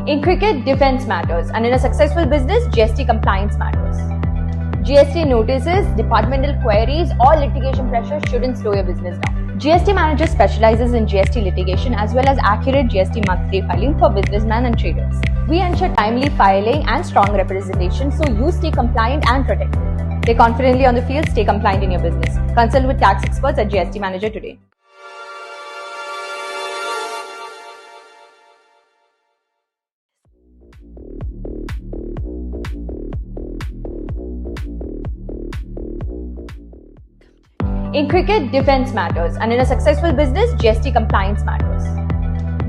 In cricket, defense matters, and in a successful business, GST compliance matters. GST notices, departmental queries, or litigation pressure shouldn't slow your business down. GST Manager specializes in GST litigation as well as accurate GST monthly filing for businessmen and traders. We ensure timely filing and strong representation so you stay compliant and protected. Stay confidently on the field, stay compliant in your business. Consult with tax experts at GST Manager today. In cricket, defense matters, and in a successful business, GST compliance matters.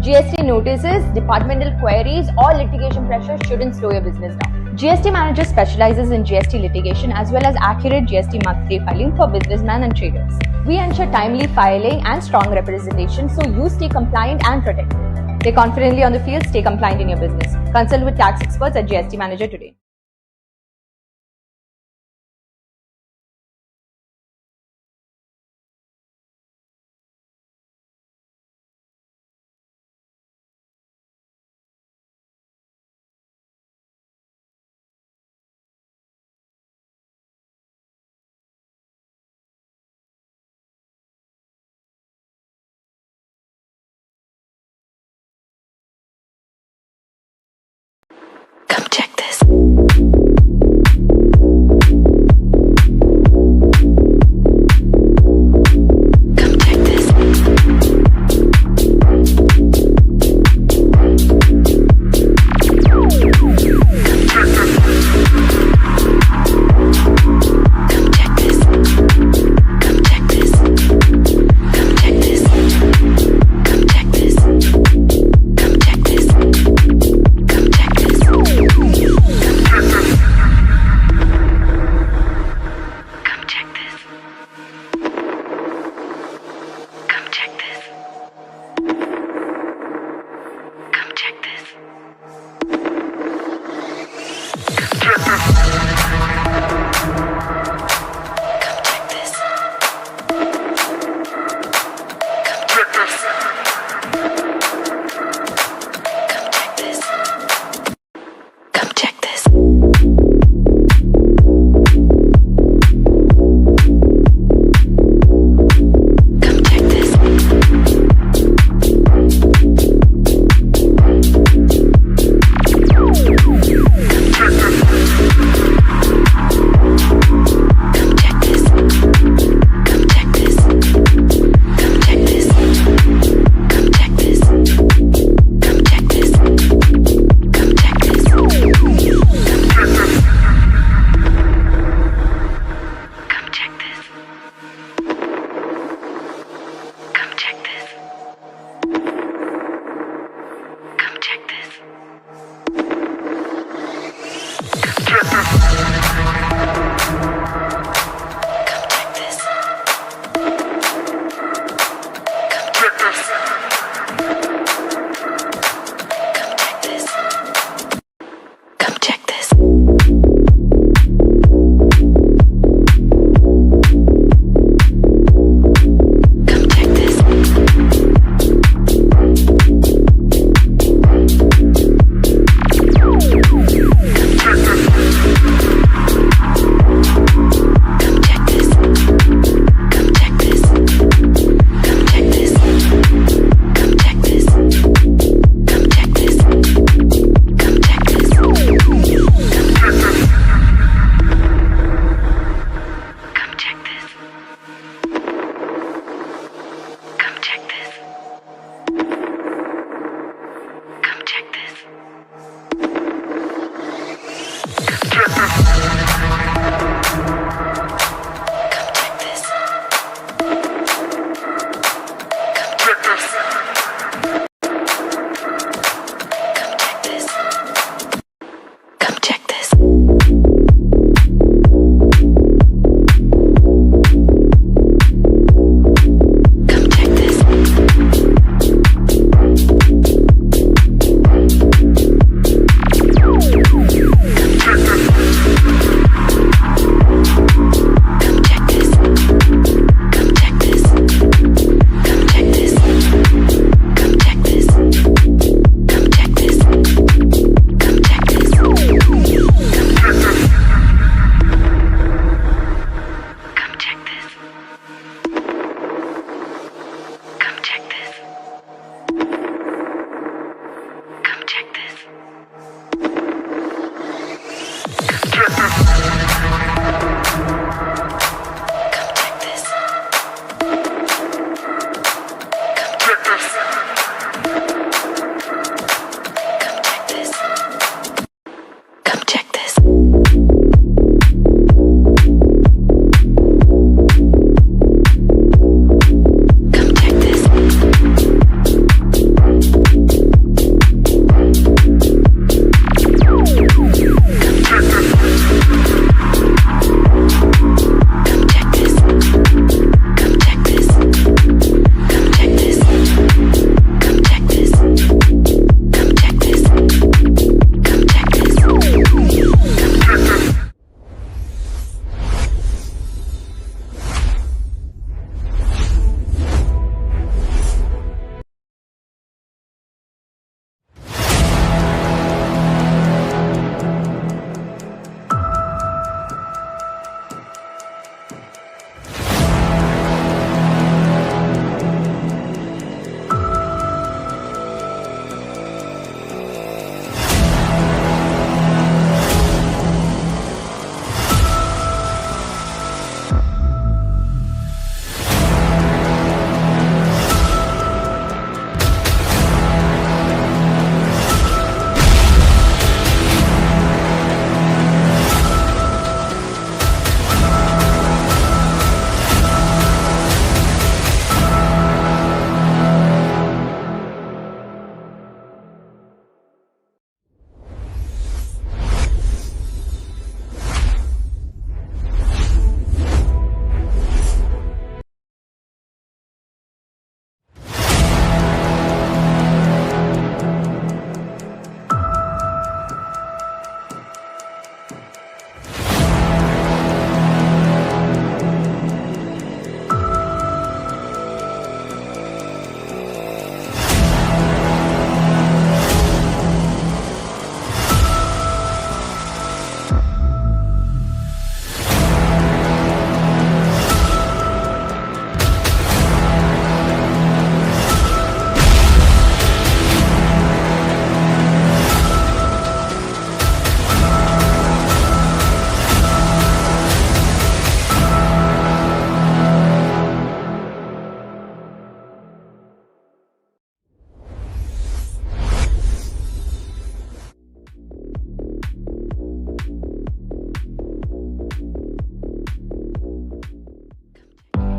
GST notices, departmental queries, or litigation pressure shouldn't slow your business down. GST Manager specializes in GST litigation as well as accurate GST monthly filing for businessmen and traders. We ensure timely filing and strong representation so you stay compliant and protected. Stay confidently on the field, stay compliant in your business. Consult with tax experts at GST Manager today. Come check this. Come check this. Come check this. Come check this. Come check this. Come check this. Come check this. Come check this. Come check this. Come check this. Come check this. Come check this. Come check this. Come check this.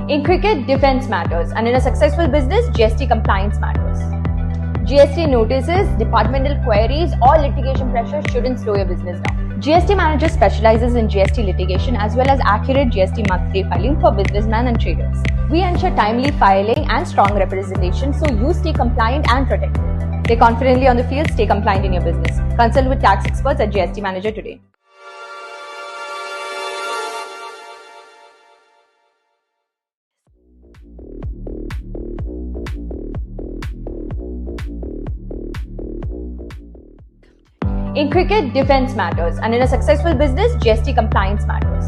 In cricket, defense matters, and in a successful business, GST compliance matters. GST notices, departmental queries, or litigation pressure shouldn't slow your business down. GST Manager specializes in GST litigation as well as accurate GST monthly filing for businessmen and traders. We ensure timely filing and strong representation so you stay compliant and protected. Stay confidently on the field, stay compliant in your business. Consult with tax experts at GST Manager today. In cricket, defense matters, and in a successful business, GST compliance matters.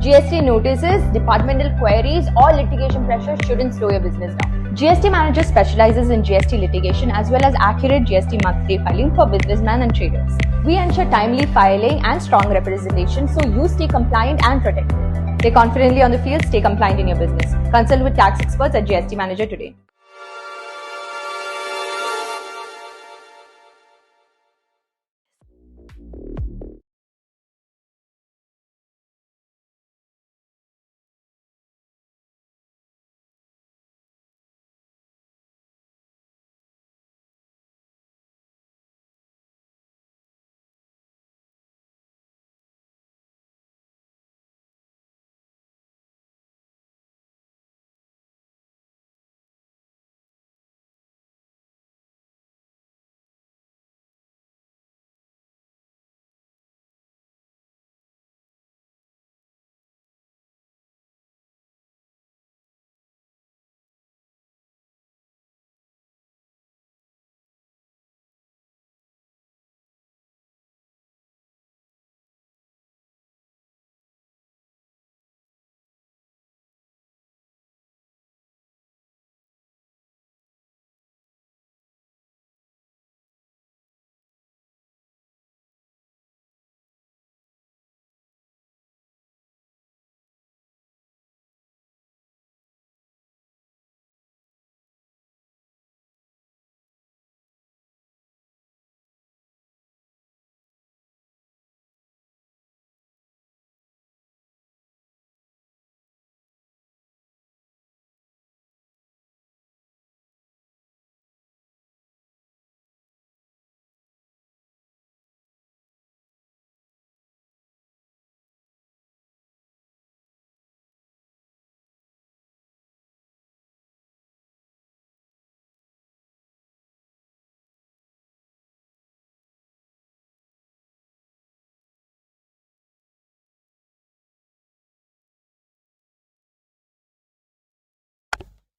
GST notices, departmental queries, or litigation pressure shouldn't slow your business down. GST Manager specializes in GST litigation as well as accurate GST monthly filing for businessmen and traders. We ensure timely filing and strong representation so you stay compliant and protected. Stay confidently on the field, stay compliant in your business. Consult with tax experts at GST Manager today.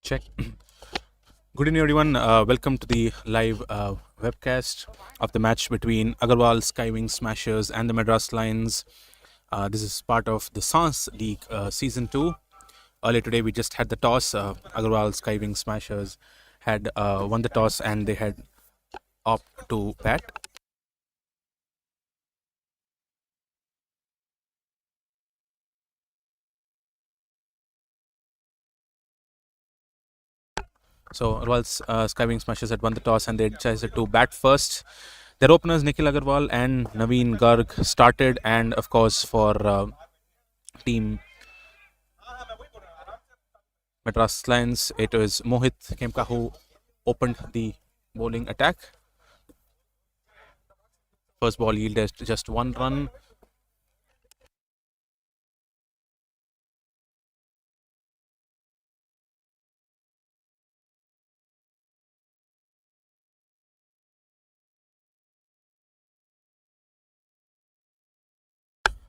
Check. Good evening, everyone. Welcome to the live webcast of the match between Agarwal Skywing Smashers and the Madras Lions. This is part of the Saans League Season 2. Earlier today, we just had the toss. Agarwal Skywing Smashers had won the toss and they had opted to bat. So Agarwal's Skywing Smashers had won the toss and they decided to bat first. Their openers Nikhil Agarwal and Naveen Garg started, and of course for team Madras Lions, it was Mohit Kemka who opened the bowling attack. First ball yielded just one run.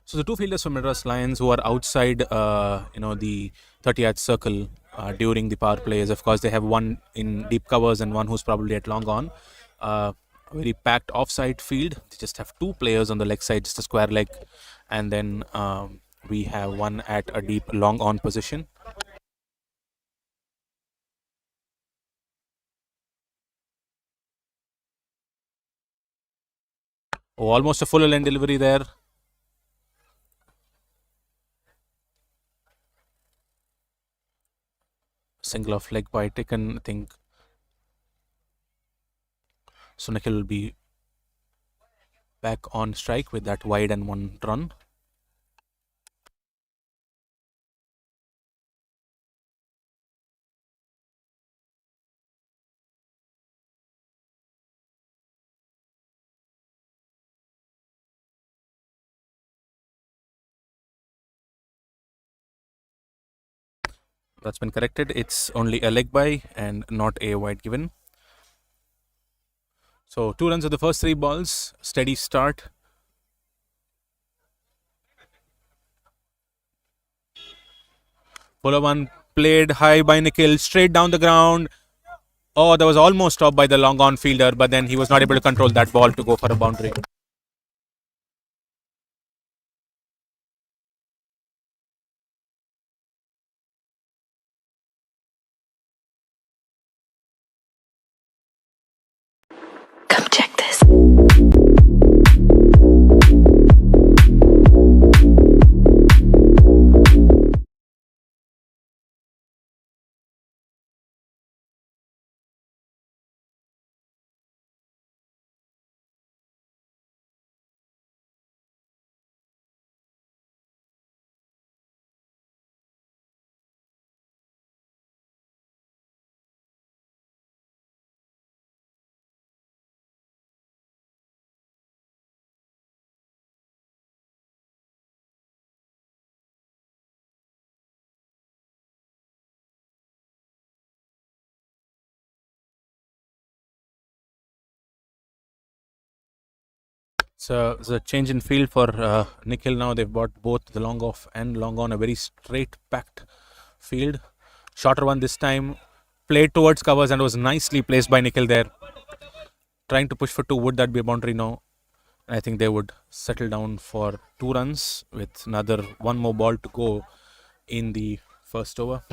So the two fielders from Madras Lions who are outside, the 30-yard circle during the power plays. Of course, they have one in deep covers and one who's probably at long on. A very packed offside field. They just have two players on the leg side, just a square leg, and then we have one at a deep long on position. Oh, almost a full line delivery there. Single off leg by taken, I think. So Nikhil will be back on strike with that wide and one run. That's been corrected. It's only a leg by and not a wide given. So 2 runs of the first 3 balls. Steady start. Follow one played high by Nikhil, straight down the ground. Oh, that was almost stopped by the long on fielder, but then he was not able to control that ball to go for a boundary. Come check this. So the change in field for Nikhil now. They've bought both the long off and long on, a very straight packed field. Shorter one this time. Played towards covers and was nicely placed by Nikhil there. Trying to push for 2. Would that be a boundary now? I think they would settle down for 2 runs with another 1 more ball to go in the first over.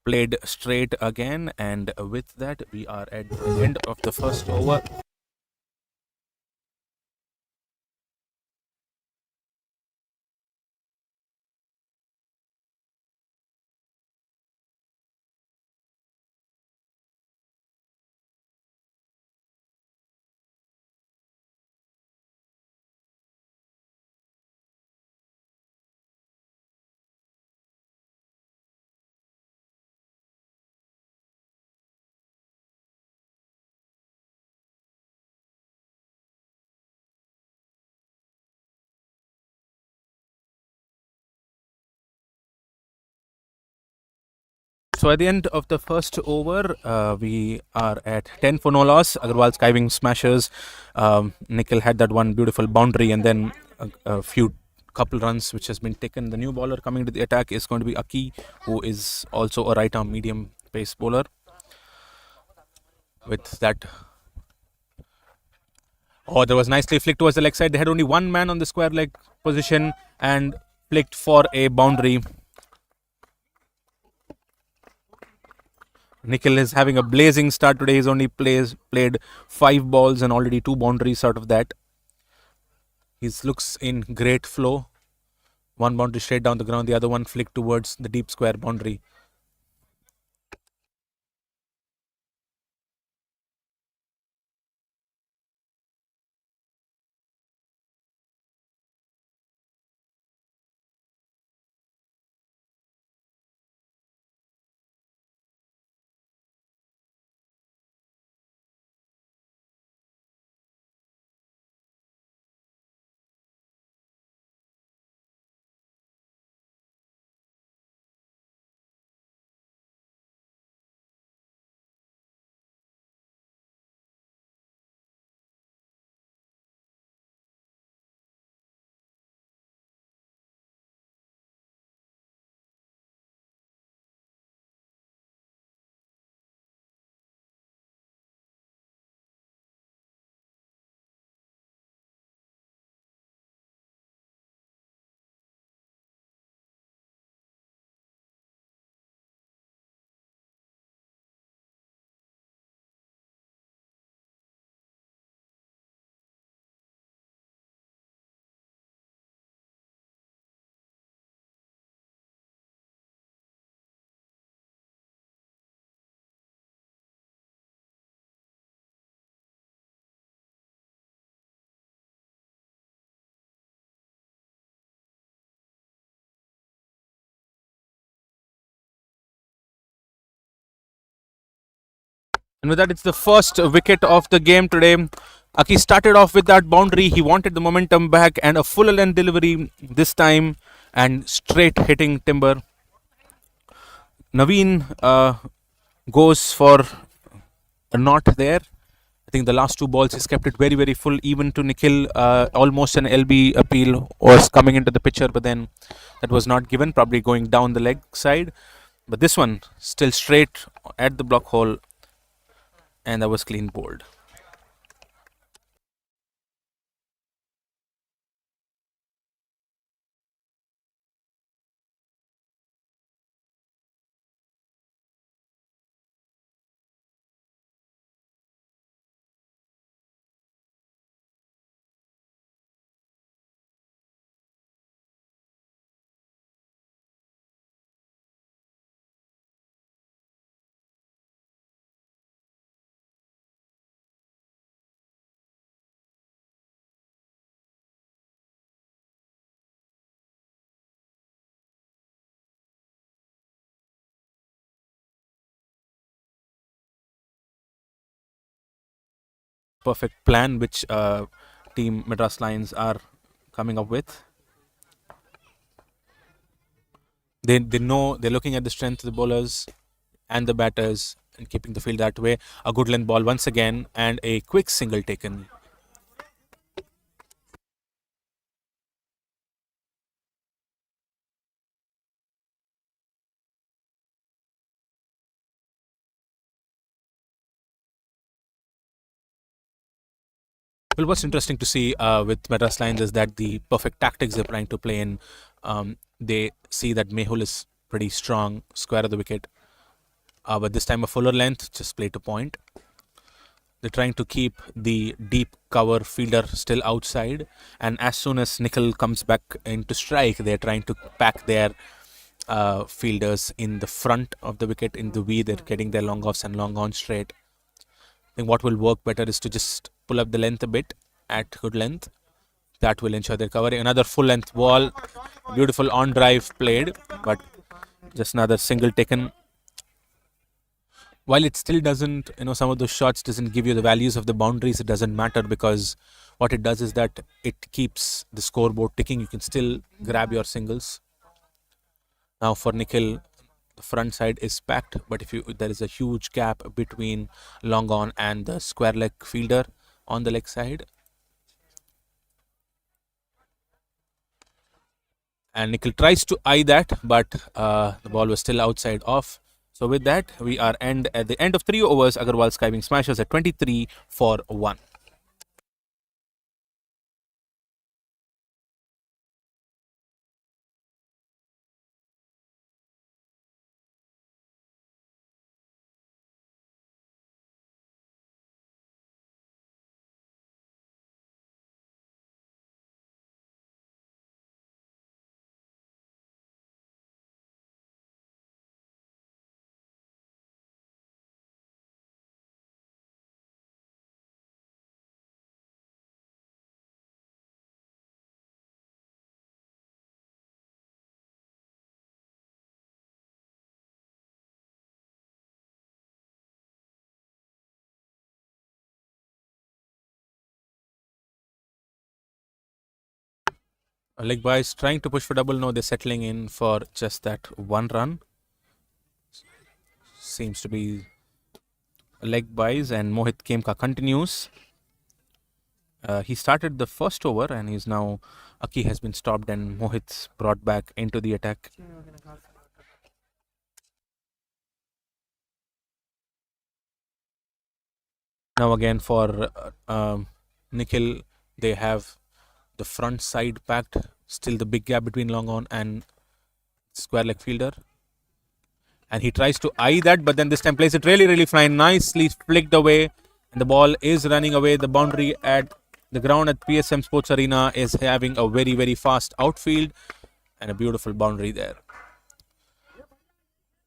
Played straight again, and with that we are at the end of the first over. So at the end of the first over, we are at 10 for no loss. Agarwal skiving smashers. Nikhil had that one beautiful boundary, and then a few couple runs which has been taken. The new bowler coming to the attack is going to be Aki, who is also a right arm medium pace bowler. With that, oh, there was nicely flicked towards the leg side. They had only one man on the square leg position and flicked for a boundary. Nikhil is having a blazing start today. He's only played 5 balls and already 2 boundaries out of that. He looks in great flow. One boundary straight down the ground, the other one flicked towards the deep square boundary. And with that, it's the first wicket of the game today. Aki started off with that boundary. He wanted the momentum back and a full length delivery this time and straight hitting timber. Naveen goes for a knot there. I think the last two balls he's kept it very, very full. Even to Nikhil, almost an LB appeal was coming into the picture, but then that was not given, probably going down the leg side. But this one still straight at the block hole, and that was clean bowled. Perfect plan which team Madras Lions are coming up with. They know they're looking at the strength of the bowlers and the batters and keeping the field that way. A good length ball once again and a quick single taken. Well, what's interesting to see with Madras Lions is that the perfect tactics they're trying to play in. They see that Mehul is pretty strong, square of the wicket. But this time a fuller length, just play to point. They're trying to keep the deep cover fielder still outside. And as soon as Nikhil comes back into strike, they're trying to pack their fielders in the front of the wicket in the V. They're getting their long offs and long on straight. I think what will work better is to just pull up the length a bit at good length. That will ensure they're covering. Another full length ball. Beautiful on drive played, but just another single taken. While it still doesn't, some of those shots doesn't give you the values of the boundaries, it doesn't matter because what it does is that it keeps the scoreboard ticking. You can still grab your singles. Now for Nikhil, the front side is packed, but there is a huge gap between long on and the square leg fielder on the leg side. And Nikhil tries to eye that, but the ball was still outside off. So with that, we are at the end of 3 overs. Agarwal skiving smashes at 23 for 1. Leg boys trying to push for double. No, they're settling in for just that one run. Seems to be leg buys, and Mohit Kemka continues. He started the first over and he's now Aki has been stopped and Mohit's brought back into the attack. Now again for Nikhil, they have the front side packed, still the big gap between long on and square leg fielder. And he tries to eye that, but then this time plays it really, really fine. Nicely flicked away. And the ball is running away. The boundary at the ground at PSM Sports Arena is having a very, very fast outfield and a beautiful boundary there.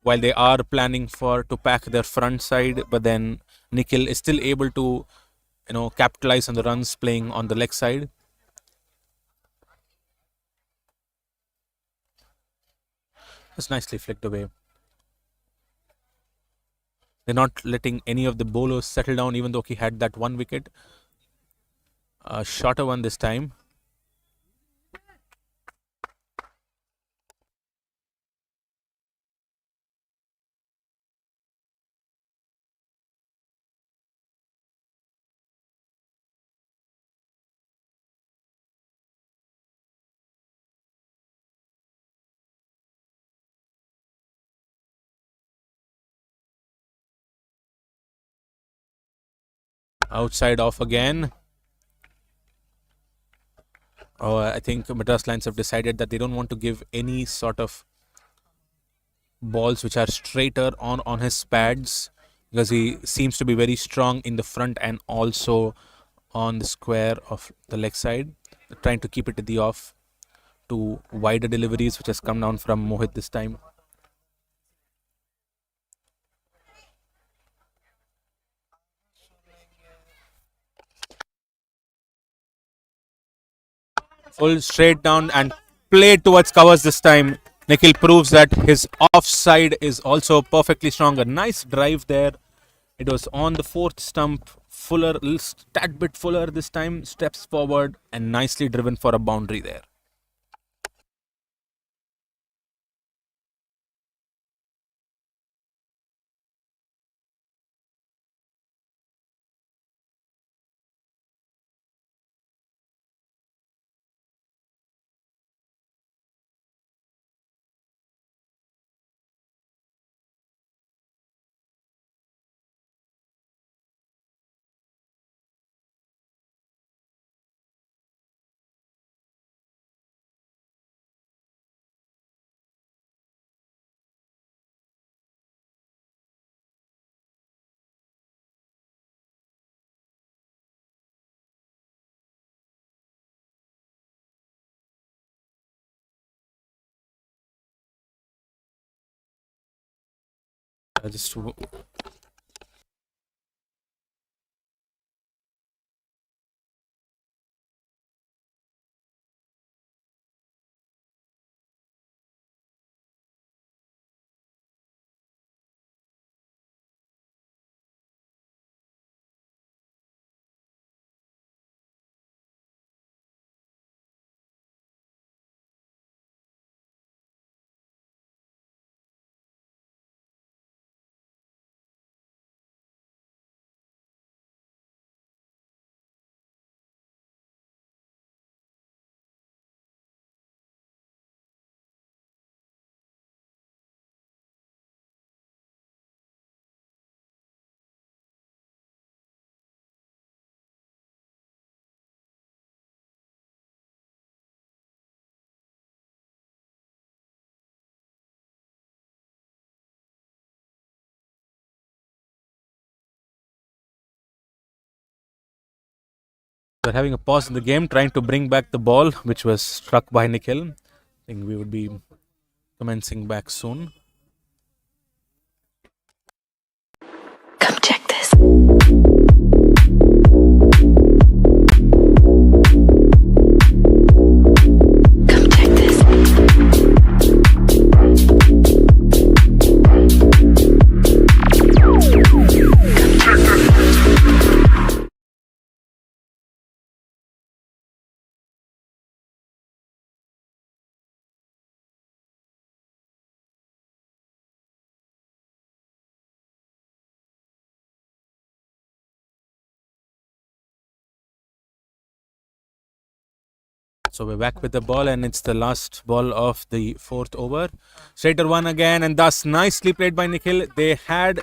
While they are planning to pack their front side, but then Nikhil is still able to, capitalize on the runs playing on the leg side. It's nicely flicked away. They're not letting any of the bowlers settle down, even though he had that one wicket. A shorter one this time. Outside off again. Oh, I think Madras Lions have decided that they don't want to give any sort of balls which are straighter on his pads, because he seems to be very strong in the front and also on the square of the leg side. They're trying to keep it at the off to wider deliveries, which has come down from Mohit this time. Full straight down and played towards covers this time. Nikhil proves that his offside is also perfectly strong. A nice drive there. It was on the fourth stump. Fuller, tad bit fuller this time, steps forward and nicely driven for a boundary there. Just they're having a pause in the game, trying to bring back the ball, which was struck by Nikhil. I think we would be commencing back soon. Come check this. Come check this. So we're back with the ball, and it's the last ball of the fourth over. Straighter one again, and thus nicely played by Nikhil. They had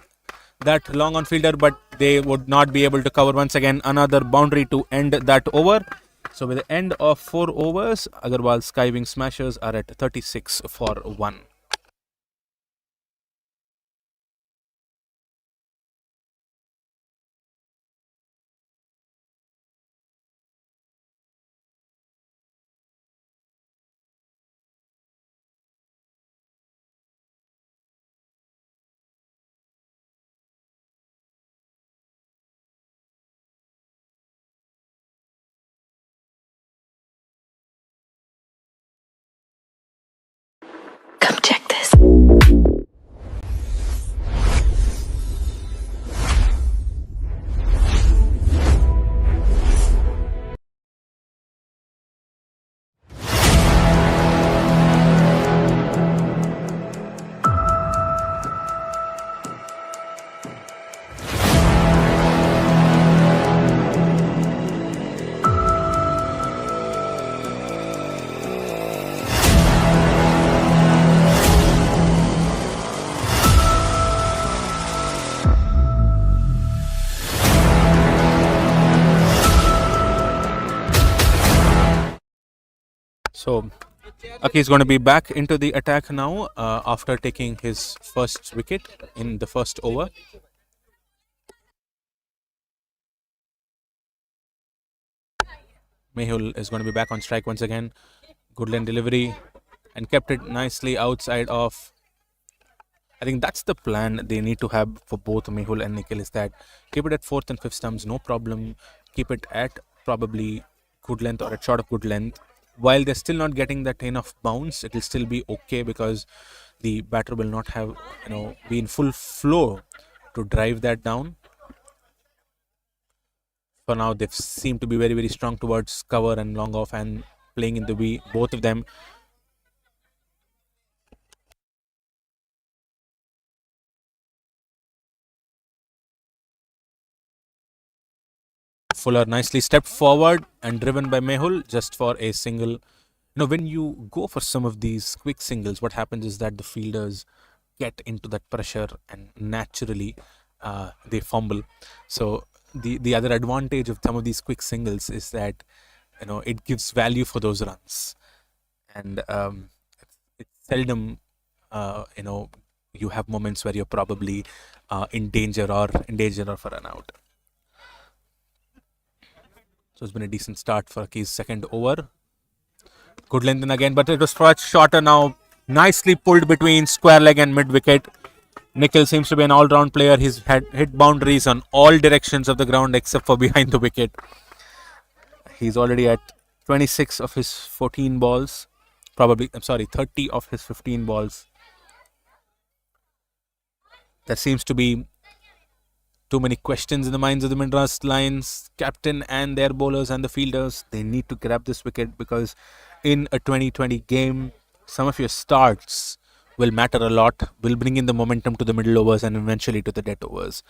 that long on fielder, but they would not be able to cover. Once again, another boundary to end that over. So with the end of 4 overs, Agarwal Skywing Smashers are at 36 for 1. Come check So, okay, he's going to be back into the attack now after taking his first wicket in the first over. Mehul is going to be back on strike once again. Good line delivery and kept it nicely outside of. I think that's the plan they need to have for both Mehul and Nikhil, is that keep it at fourth and fifth stumps, no problem. Keep it at probably good length or at short of good length. While they're still not getting that enough bounce, it will still be okay because the batter will not have, be in full flow to drive that down. For now, they seem to be very, very strong towards cover and long off and playing in the V, both of them. Fuller nicely stepped forward and driven by Mehul just for a single. When you go for some of these quick singles, what happens is that the fielders get into that pressure and naturally they fumble. So the other advantage of some of these quick singles is that it gives value for those runs, and it's seldom you have moments where you're probably in danger of a run out. So it's been a decent start for Aki's second over. Good length in again, but it was much shorter now. Nicely pulled between square leg and mid wicket. Nikhil seems to be an all-round player. He's had hit boundaries on all directions of the ground except for behind the wicket. He's already at 26 of his 14 balls. 30 of his 15 balls. There seems to be too many questions in the minds of the Madras Lions captain and their bowlers and the fielders. They need to grab this wicket because in a 2020 game, some of your starts will matter a lot, will bring in the momentum to the middle overs and eventually to the death overs.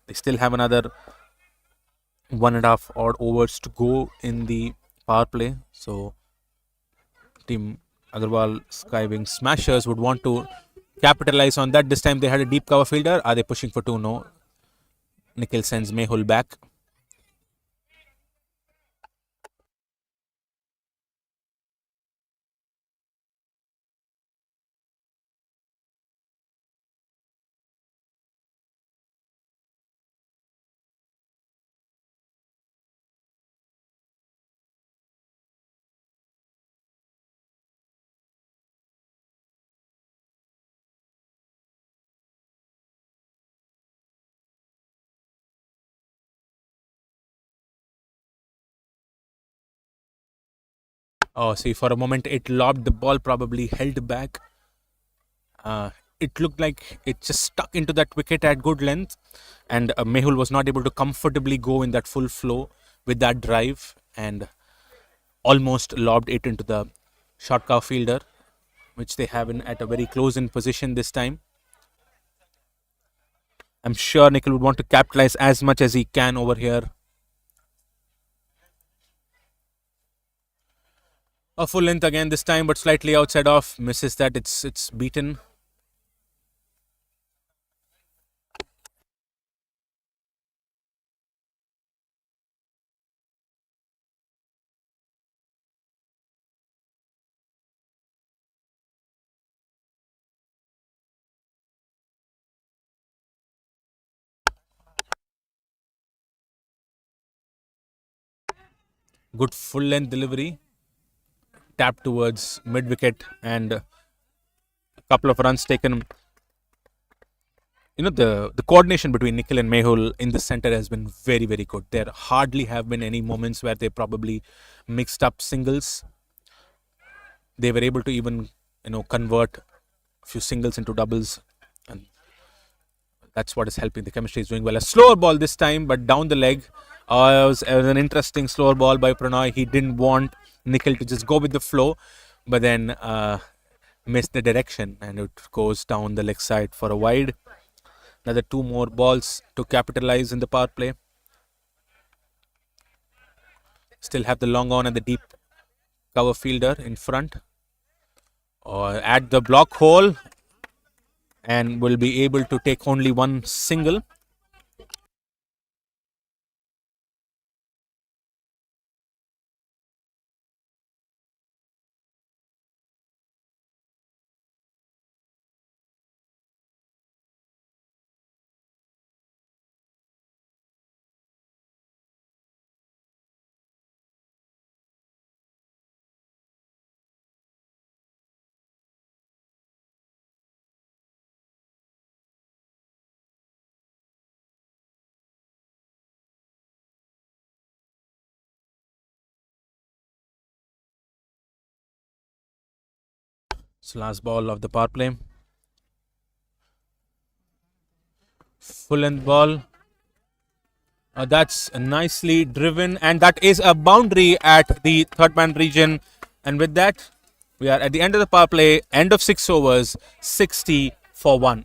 They still have another 1.5 odd overs to go in the power play. So, team Agarwal Skywing Smashers would want to capitalize on that. This time they had a deep cover fielder. Are they pushing for two? No. Nikhil sends Mehul back. Oh, see, for a moment it lobbed the ball, probably held back. It looked like it just stuck into that wicket at good length, and Mehul was not able to comfortably go in that full flow with that drive and almost lobbed it into the short cow fielder, which they have at a very close in position this time. I'm sure Nikhil would want to capitalize as much as he can over here. A full length again this time, but slightly outside off. Misses that. It's beaten. Good full length delivery. Tap towards mid wicket and a couple of runs taken. The coordination between Nikhil and Mehul in the center has been very, very good. There hardly have been any moments where they probably mixed up singles. They were able to even convert a few singles into doubles, and that's what is helping. The chemistry is doing well. A slower ball this time, but down the leg. It was an interesting slower ball by Pranay. He didn't want Nikhil to just go with the flow, but then missed the direction, and it goes down the leg side for a wide. Another two more balls to capitalize in the power play. Still have the long on and the deep cover fielder in front. Or at the block hole, and will be able to take only one single. It's last ball of the power play. Full length ball. That's nicely driven, and that is a boundary at the third man region. And with that, we are at the end of the power play, end of 6 overs, 60 for 1.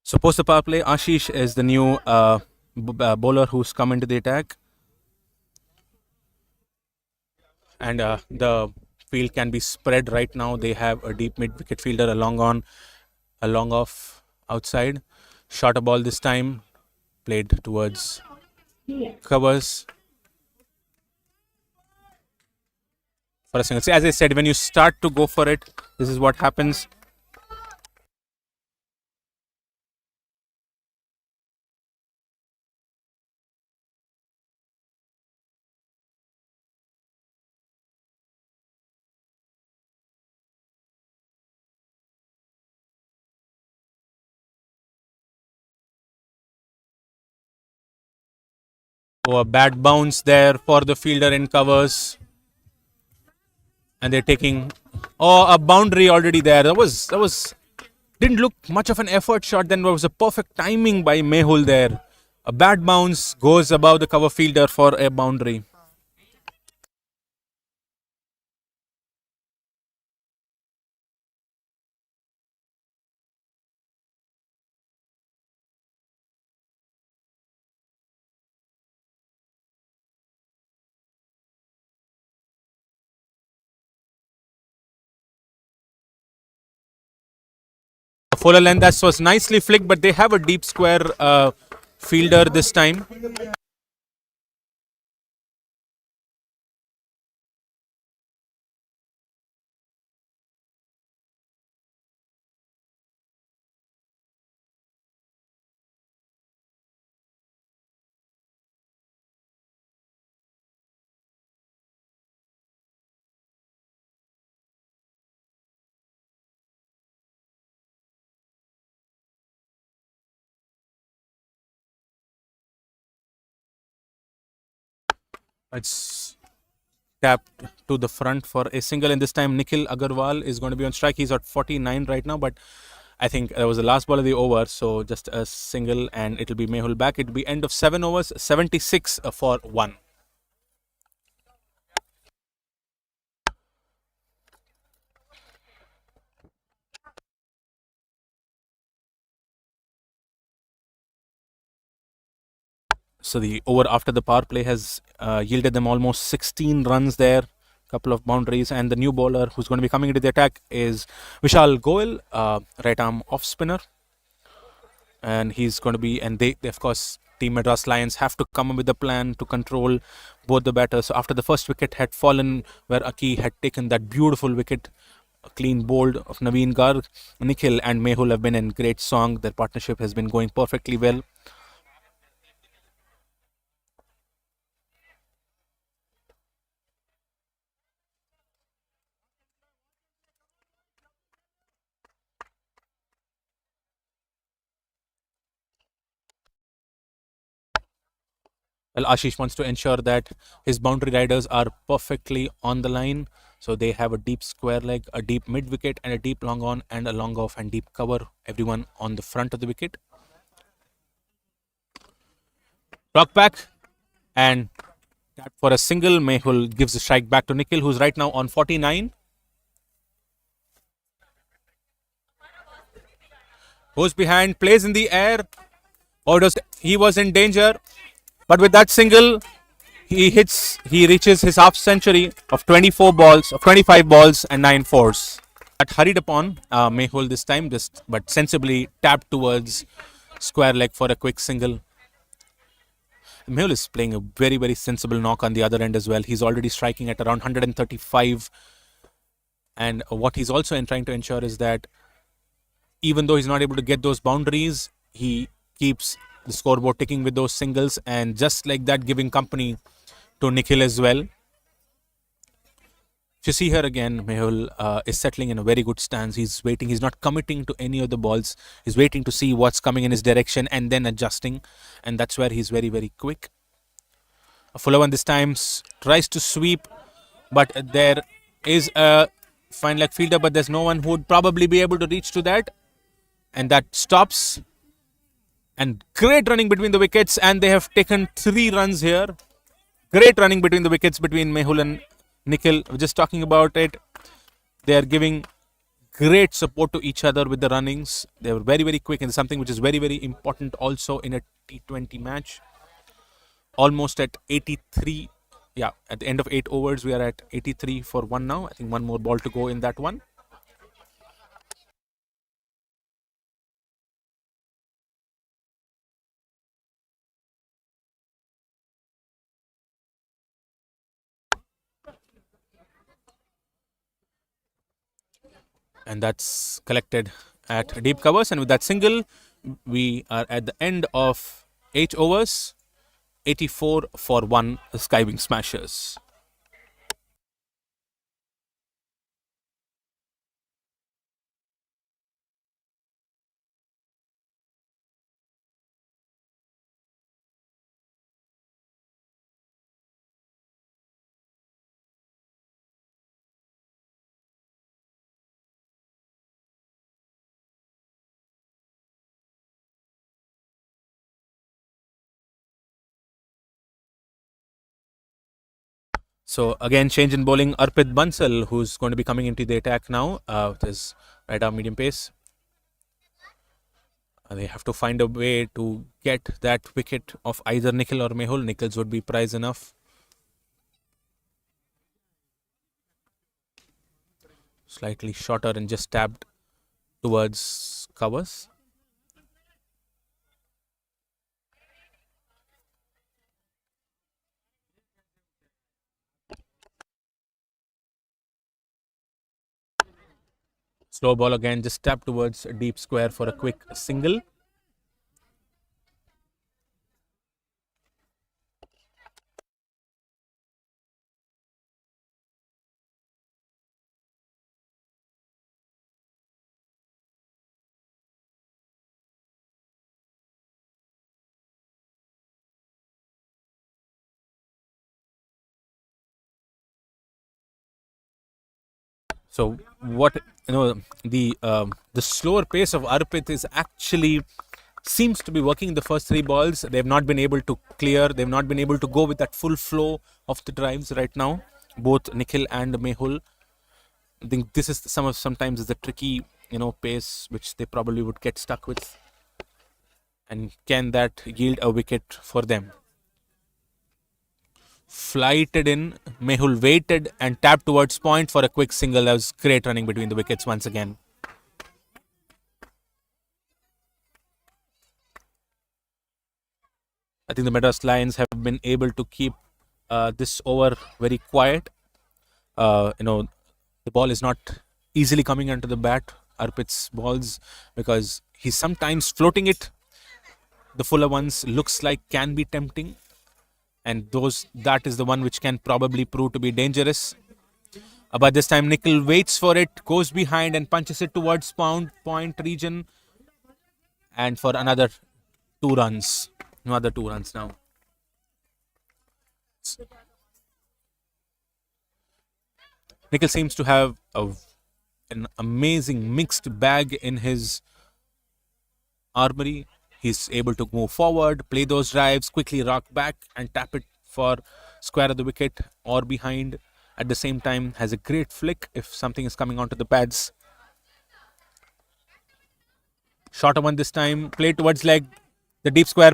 So post the power play, Ashish is the new bowler who's come into the attack. And the field can be spread right now. They have a deep mid wicket fielder along off outside. Shot a ball this time, played towards covers for a single. See, as I said, when you start to go for it, this is what happens. Oh, a bad bounce there for the fielder in covers. And they're taking a boundary already there. That was didn't look much of an effort shot. Then there was a perfect timing by Mehul there. A bad bounce goes above the cover fielder for a boundary. fuller length. That was nicely flicked, but they have a deep square fielder this time. It's tapped to the front for a single, and this time Nikhil Agarwal is going to be on strike. He's at 49 right now, but I think that was the last ball of the over, so just a single, and it'll be Mehul back. It'll be end of 7 overs, 76 for 1. So the over after the power play has yielded them almost 16 runs there, couple of boundaries, and the new bowler who's going to be coming into the attack is Vishal Goel, right arm off spinner, and he's going to be, and they of course Team Madras Lions have to come up with a plan to control both the batters. So after the first wicket had fallen, where Aki had taken that beautiful wicket, a clean bowled of Naveen Garg, Nikhil and Mehul have been in great song. Their partnership has been going perfectly well. Well, Ashish wants to ensure that his boundary riders are perfectly on the line. So they have a deep square leg, a deep mid wicket, and a deep long on, and a long off and deep cover. Everyone on the front of the wicket. Rock back and tap for a single. Mehul gives the strike back to Nikhil, who's right now on 49. Goes behind, plays in the air. Orders, he was in danger. But with that single, he reaches his half century of 24 balls, of 25 balls and 9 fours. But hurried upon, Mehul this time, but sensibly tapped towards square leg for a quick single. Mehul is playing a very, very sensible knock on the other end as well. He's already striking at around 135. And what he's also trying to ensure is that even though he's not able to get those boundaries, he keeps the scoreboard ticking with those singles, and just like that giving company to Nikhil as well. If you see here again, Mehul is settling in a very good stance. He's waiting. He's not committing to any of the balls. He's waiting to see what's coming in his direction and then adjusting. And that's where he's very, very quick. A fuller one this time tries to sweep, but there is a fine leg fielder, but there's no one who would probably be able to reach to that. And that stops. And great running between the wickets, and they have taken 3 runs here. Great running between the wickets between Mehul and Nikhil. We're just talking about it. They are giving great support to each other with the runnings. They were very, very quick, and something which is very, very important also in a T20 match. Almost at 83. Yeah, at the end of 8 overs, we are at 83 for 1 now. I think one more ball to go in that one. And that's collected at deep covers, and with that single we are at the end of 8 overs, 84 for 1 Skywing Smashers. So again, change in bowling. Arpit Bansal, who's going to be coming into the attack now with his right arm medium pace. They have to find a way to get that wicket of either Nikhil or Mehul. Nikhil's would be prize enough. Slightly shorter and just tapped towards covers. Slow ball again, just tap towards a deep square for a quick single. So what the slower pace of Arpit is actually seems to be working in the first three balls. They've not been able to clear. They've not been able to go with that full flow of the drives right now. Both Nikhil and Mehul. I think this is sometimes is the tricky pace which they probably would get stuck with. And can that yield a wicket for them? Flighted in, Mehul waited and tapped towards point for a quick single. That was great running between the wickets once again. I think the Madras Lions have been able to keep this over very quiet. The ball is not easily coming onto the bat, Arpit's balls, because he's sometimes floating it. The fuller ones looks like can be tempting, and that is the one which can probably prove to be dangerous. But this time Nikhil waits for it, goes behind and punches it towards point region, and for another 2 runs. Another 2 runs now. Nikhil seems to have an amazing mixed bag in his armory. He's able to move forward, play those drives, quickly rock back and tap it for square of the wicket or behind. At the same time, has a great flick if something is coming onto the pads. Shorter one this time, play towards leg. The deep square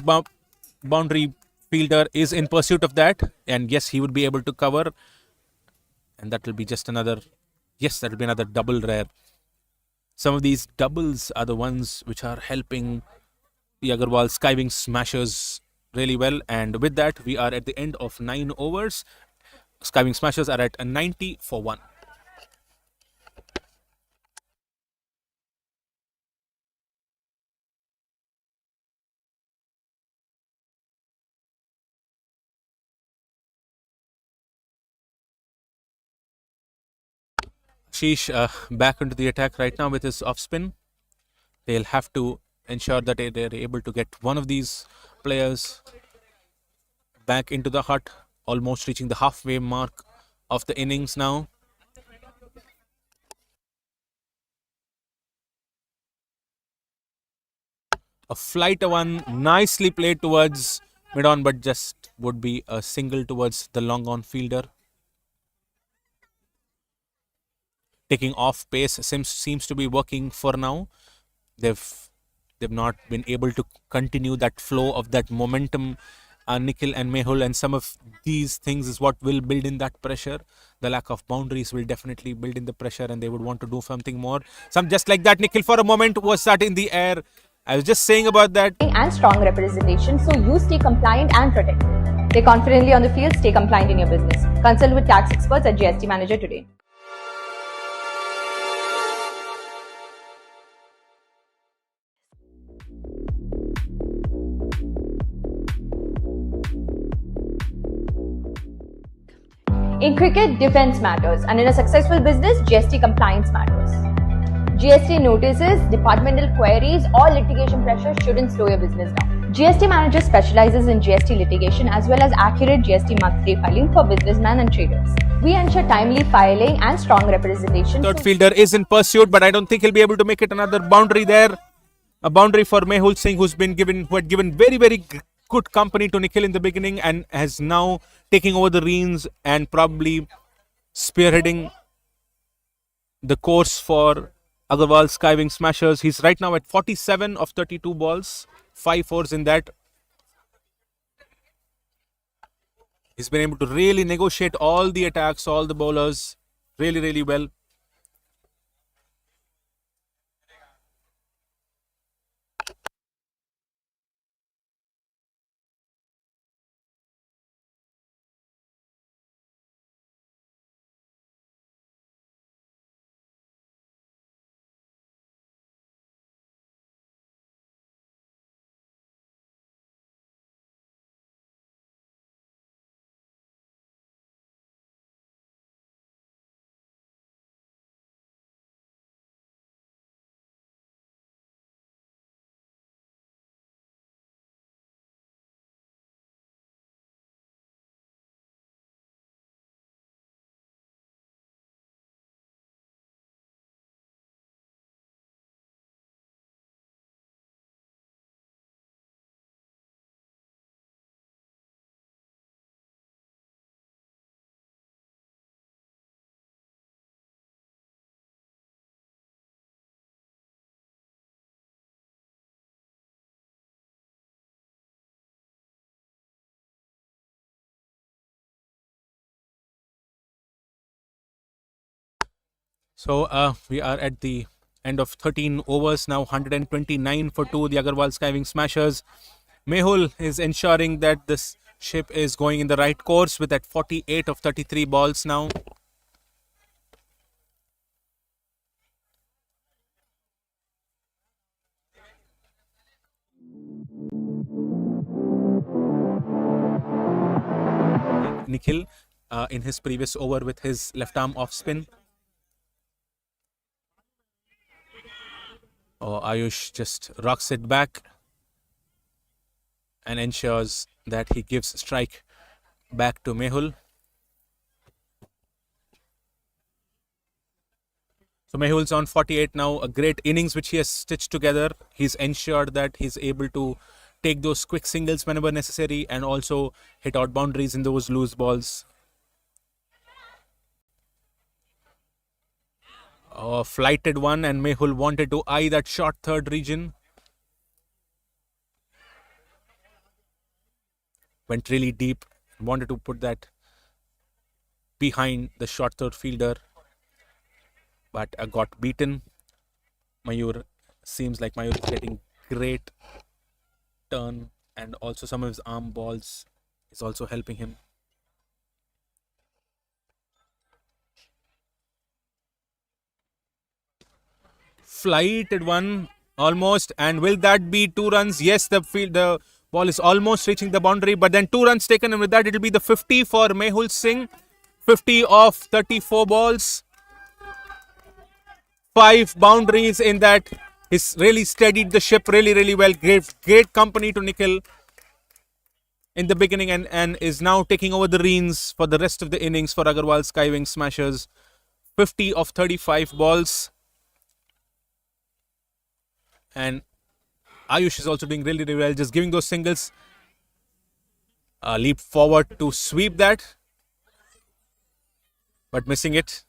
boundary fielder is in pursuit of that. And yes, he would be able to cover. And that will be just another, yes, that will be another double rare. Some of these doubles are the ones which are helping the Agarwal skywing smashers really well. And with that, we are at the end of 9 overs. Skywing smashers are at a 90 for 1. Sheesh back into the attack right now with his off spin. They'll have to ensure that they're able to get one of these players back into the hut, almost reaching the halfway mark of the innings now. A flighter one, nicely played towards mid-on, but just would be a single towards the long-on fielder. Taking off pace seems to be working for now. They've not been able to continue that flow of that momentum. Nikhil and Mehul, and some of these things is what will build in that pressure. The lack of boundaries will definitely build in the pressure, and they would want to do something more. Just like that, Nikhil for a moment was that in the air. I was just saying about that. And strong representation, so you stay compliant and protected. Stay confidently on the field, stay compliant in your business. Consult with tax experts at GST Manager today. In cricket, defense matters, and in a successful business, GST compliance matters. GST notices, departmental queries, or litigation pressure shouldn't slow your business down. GST Manager specializes in GST litigation as well as accurate GST monthly filing for businessmen and traders. We ensure timely filing and strong representation. Third fielder is in pursuit, but I don't think he'll be able to make it. Another boundary there. A boundary for Mehul Singh, who had given very, very good company to Nikhil in the beginning and has now taking over the reins and probably spearheading the course for Agarwal skywing smashers. He's right now at 47 of 32 balls, 5 fours in that. He's been able to really negotiate all the attacks, all the bowlers really, really well. So we are at the end of 13 overs now, 129 for 2. The Agarwal Skywing Smashers. Mehul is ensuring that this ship is going in the right course with that 48 of 33 balls now. Nikhil in his previous over with his left arm off spin. Oh, Ayush just rocks it back and ensures that he gives strike back to Mehul. So Mehul's on 48 now, a great innings which he has stitched together. He's ensured that he's able to take those quick singles whenever necessary and also hit out boundaries in those loose balls. A flighted one, and Mehul wanted to eye that short third region. Went really deep, wanted to put that behind the short third fielder, but got beaten. Mayur seems like Mayur is getting great turn, and also some of his arm balls is also helping him. Flighted one almost, and will that be 2 runs? Yes, the ball is almost reaching the boundary, but then 2 runs taken, and with that it'll be the 50 for Mehul Singh. 50 of 34 balls, 5 boundaries in that. He's really steadied the ship really well. Great company to Nikhil in the beginning, and is now taking over the reins for the rest of the innings for Agarwal Skywing Smashers. 50 of 35 balls. And Ayush is also doing really well, just giving those singles. Leap forward to sweep that, but missing it.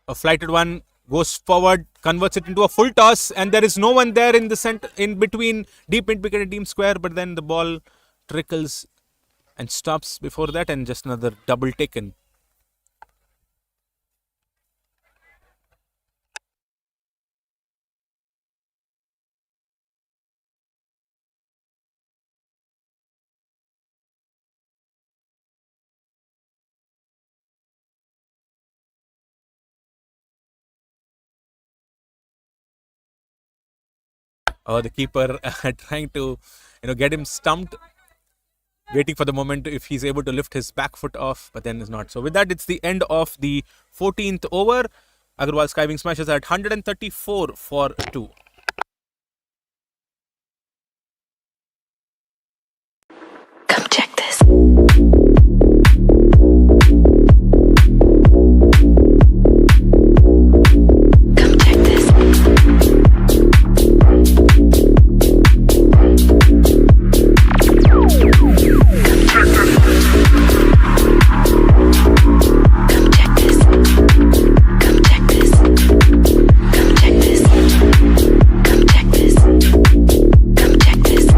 A flighted one goes forward, converts it into a full toss, and there is no one there in the center, in between, deep in wicket and team square, but then the ball trickles and stops before that, and just another double taken. The keeper trying to get him stumped, waiting for the moment if he's able to lift his back foot off, but then is not. So with that, it's the end of the 14th over. Agarwal Skywing Smashers at 134 for 2. Come check this. Come check this. Come check this. Come check this. Come check this. Come check this. Come check this. Come check this. Come check this.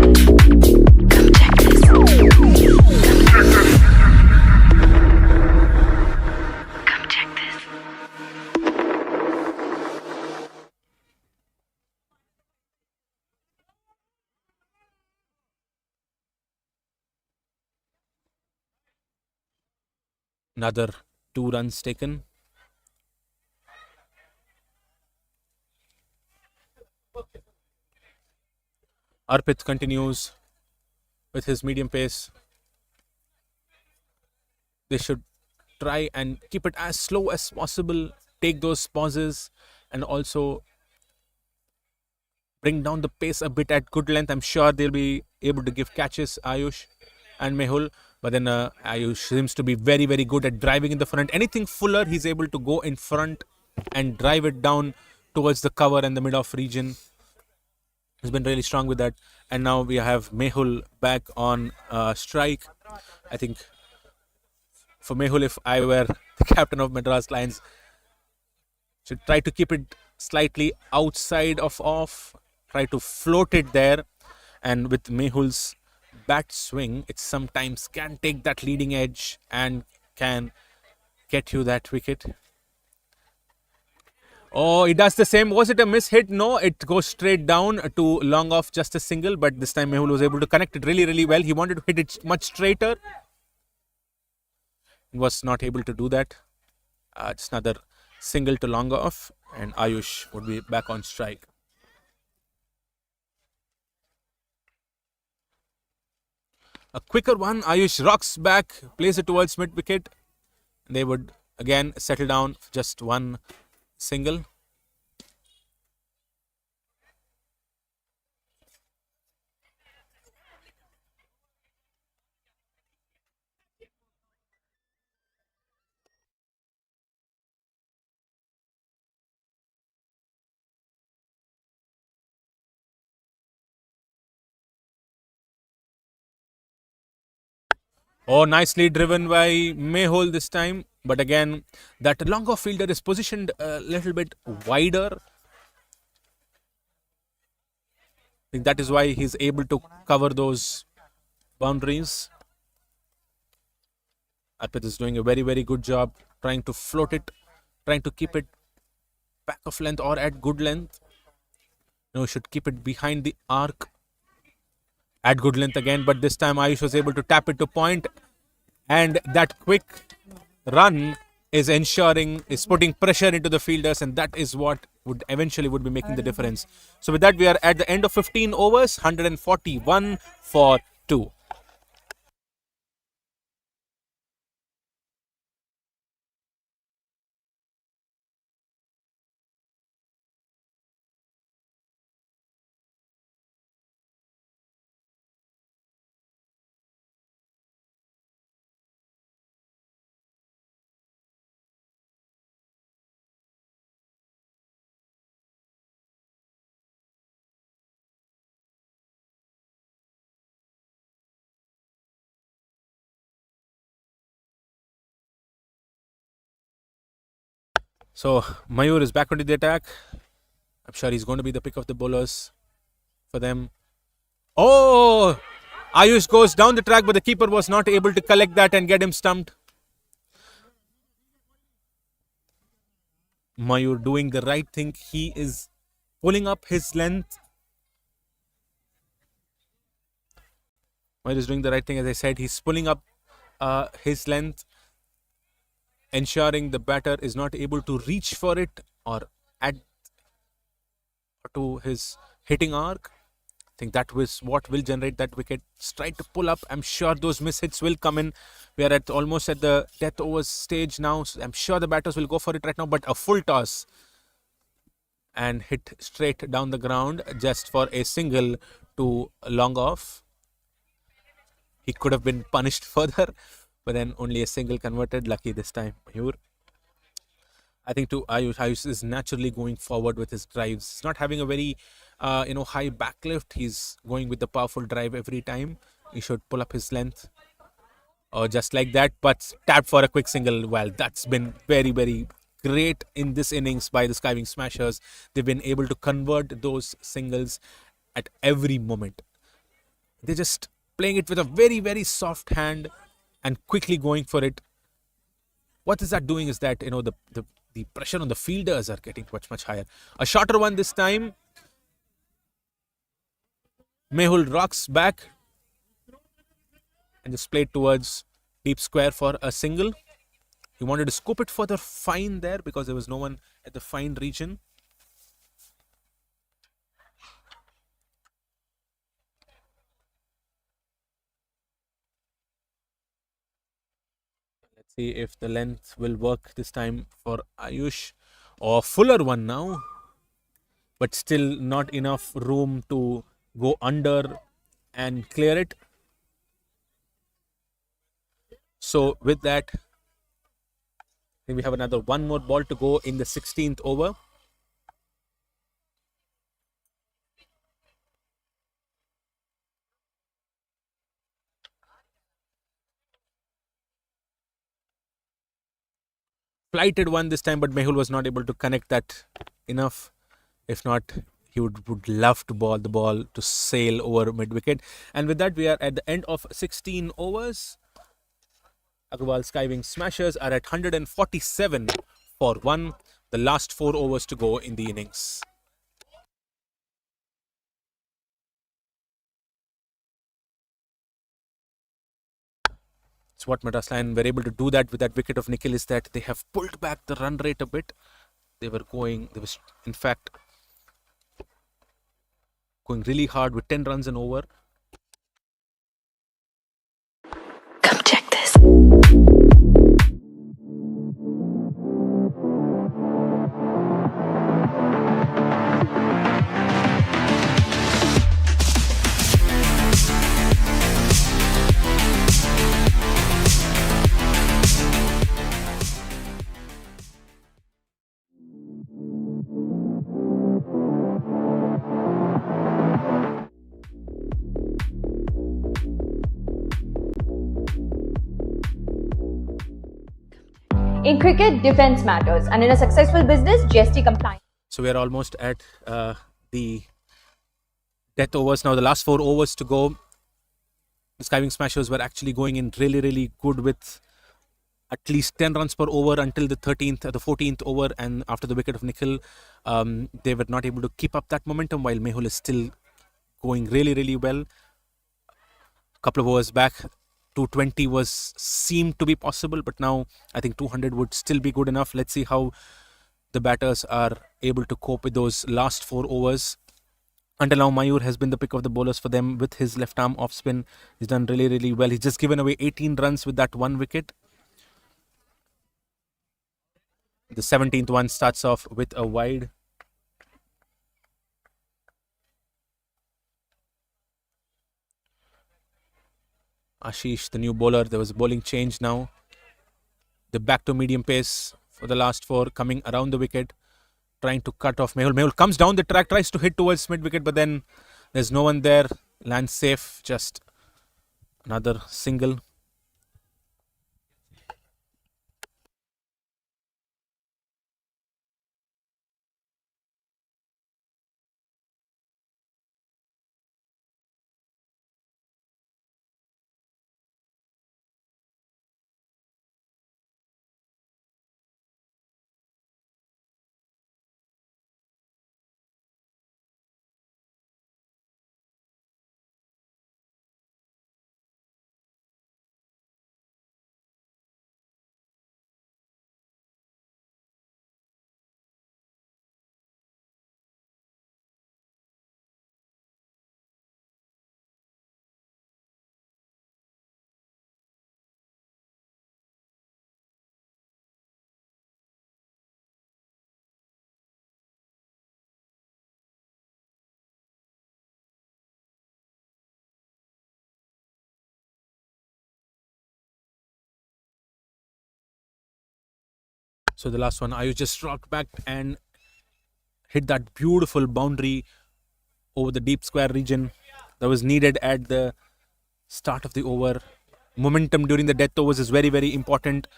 Another 2 runs taken. Arpit continues with his medium pace. They should try and keep it as slow as possible, take those pauses, and also bring down the pace a bit at good length. I'm sure they'll be able to give catches, Ayush and Mehul. But then Ayush seems to be very good at driving in the front. Anything fuller, he's able to go in front and drive it down towards the cover and the mid-off region. He's been really strong with that. And now we have Mehul back on strike. I think for Mehul, if I were the captain of Madras Lions, Should try to keep it slightly outside of off. Try to float it there. And with Mehul's bat swing, it sometimes can take that leading edge and can get you that wicket. Oh, it does the same. Was it a miss hit? No, it goes straight down to long off, just a single. But this time Mehul was able to connect it really, really well. He wanted to hit it much straighter. Was not able to do that. Just another single to long off, and Ayush would be back on strike. A quicker one. Ayush rocks back, plays it towards mid wicket. They would again settle down for just one single. Oh, nicely driven by Mehul this time. But again, that long off fielder is positioned a little bit wider. I think that is why he's able to cover those boundaries. Arpit is doing a very, very good job trying to float it, trying to keep it back of length or at good length. No, should keep it behind the arc at good length again. But this time Ayush was able to tap it to point, and that quick run is putting pressure into the fielders, and that is what would eventually be making the difference. So with that, we are at the end of 15 overs, 141 for 2. So Mayur is back onto the attack. I'm sure he's going to be the pick of the bowlers for them. Oh! Ayush goes down the track, but the keeper was not able to collect that and get him stumped. Mayur doing the right thing. He is pulling up his length. Mayur is doing the right thing. As I said, he's pulling up his length, ensuring the batter is not able to reach for it or add to his hitting arc. I think that was what will generate that wicket. Just try to pull up. I'm sure those miss hits will come in. We are almost at the death overs stage now. So I'm sure the batters will go for it right now. But a full toss and hit straight down the ground just for a single to long off. He could have been punished further, but then only a single converted. Lucky this time. Mayur. I think to Ayush is naturally going forward with his drives. He's not having a very high backlift. He's going with the powerful drive every time. He should pull up his length. Or just like that, but tapped for a quick single. Well, that's been very, very great in this innings by the Skywing Smashers. They've been able to convert those singles at every moment. They're just playing it with a very, very soft hand and quickly going for it. What is that doing is that, the pressure on the fielders are getting much, much higher. A shorter one this time. Mehul rocks back and just played towards deep square for a single. He wanted to scoop it for the fine there because there was no one at the fine region. Let's see if the length will work this time for Ayush. Or fuller one now, but still not enough room to go under and clear it. So with that, we have another one more ball to go in the 16th over. flighted one this time, but Mehul was not able to connect that enough. If not, he would love to ball the ball to sail over mid wicket. And with that, we are at the end of 16 overs. Agarwal Skywing Smashers are at 147 for 1. The last 4 overs to go in the innings. So what Madras Lions were able to do that with that wicket of Nikhil is that they have pulled back the run rate a bit. They were in fact going really hard with 10 runs and over. Come check this. In cricket, defense matters, and in a successful business, GST compliance. So we are almost at the death overs now. The last 4 overs to go. The Skywing Smashers were actually going in really good with at least 10 runs per over until the 14th over, and after the wicket of Nikhil, they were not able to keep up that momentum, while Mehul is still going really well. A couple of overs back, 220 seemed to be possible, but now I think 200 would still be good enough. Let's see how the batters are able to cope with those last 4 overs. Until now, Mayur has been the pick of the bowlers for them with his left arm off spin. He's done really well. He's just given away 18 runs with that 1 wicket. The 17th one starts off with a wide. Ashish, the new bowler, there was a bowling change now. The back to medium pace for the last 4, coming around the wicket, trying to cut off Mehul. Mehul comes down the track, tries to hit towards mid wicket, but then there's no one there. Lands safe, just another single. So the last one, Ayush just dropped back and hit that beautiful boundary over the deep square region that was needed at the start of the over. Momentum during the death overs is very important.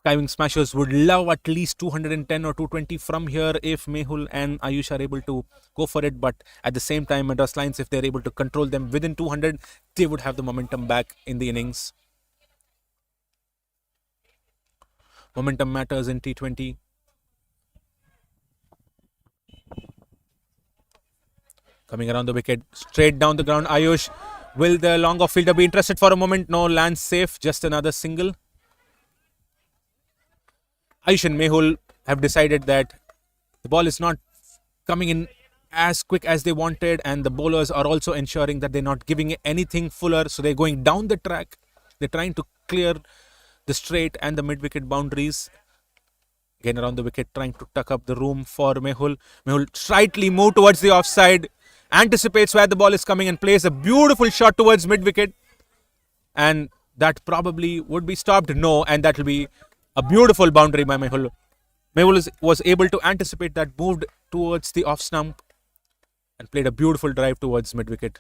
Skywing Smashers would love at least 210 or 220 from here if Mehul and Ayush are able to go for it. But at the same time, Madras Lions, if they're able to control them within 200, they would have the momentum back in the innings. Momentum matters in T20. Coming around the wicket, straight down the ground. Ayush, will the long off fielder be interested for a moment? No, lands safe, just another single. Ayush and Mehul have decided that the ball is not coming in as quick as they wanted, and the bowlers are also ensuring that they're not giving it anything fuller, so they're going down the track. They're trying to clear the straight and the mid-wicket boundaries. Again around the wicket, trying to tuck up the room for Mehul. Mehul slightly moved towards the offside, anticipates where the ball is coming and plays a beautiful shot towards mid-wicket. And that probably would be stopped. No, and that will be a beautiful boundary by Mehul. Mehul was able to anticipate that, moved towards the off stump and played a beautiful drive towards mid-wicket.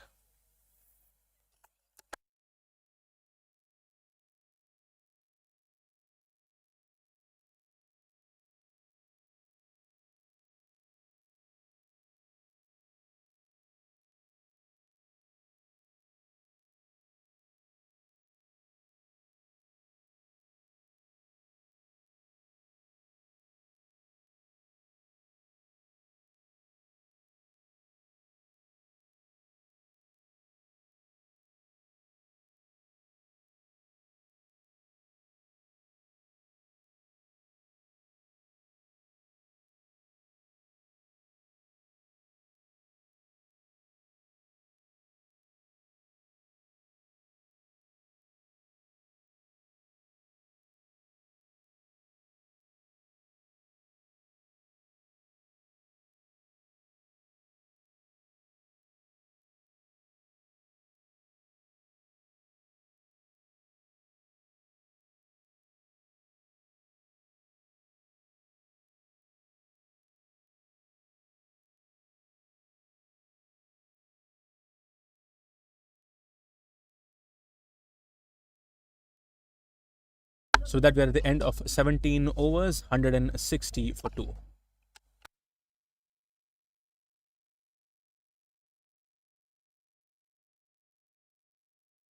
So that we are at the end of 17 overs, 160 for 2.